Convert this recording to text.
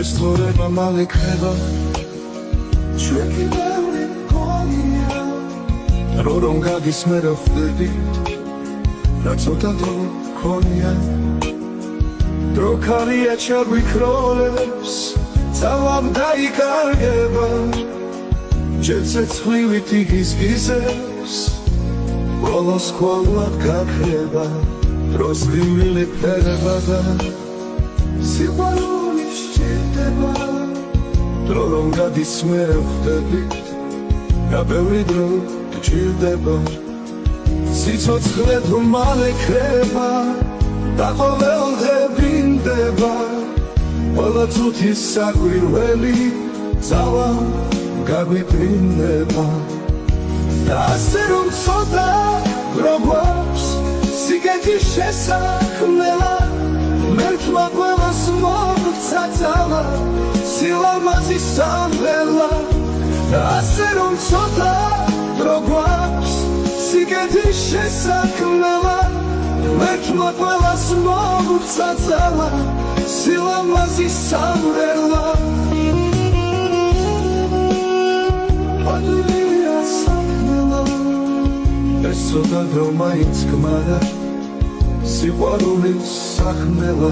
ეს თორემა მალე ქრება ჩვენ კიდევ გონია რომ გადის მე რა ხვდები რა ცოტა დრო ქონია დრო ქარია ჩაგვიქროლებს ძალამ დაიკარგება ჯერ ცეცხლივით იგიზგიზებს ბოლოს ყოვლად გაქრება დროს ვიმილე ფერება და სიყვარული სჭირდება დრო რომ გადის მე ხვდებით რა ბევრი დრო გჭირდება სიცოცხლე თუ მალე ქრება და ყოველდღე ბრინდება ყველა წუთის საკვირველი ძალა გაგვიფრინდება და ასე რომ ცოტა გვაქვს სიგეთის შესაქმნელა მერქმა ყველას მოგვცა ძალა სილამაზის სამღერლა და ასე რომ ცოტა გვაქვს სიგეთის შესაქმნელა მერქმა ყველას მოგვცა ძალა სილამაზის სამღერლა ცოტა დრო მაინც გმარა სიყვარულის სახმელა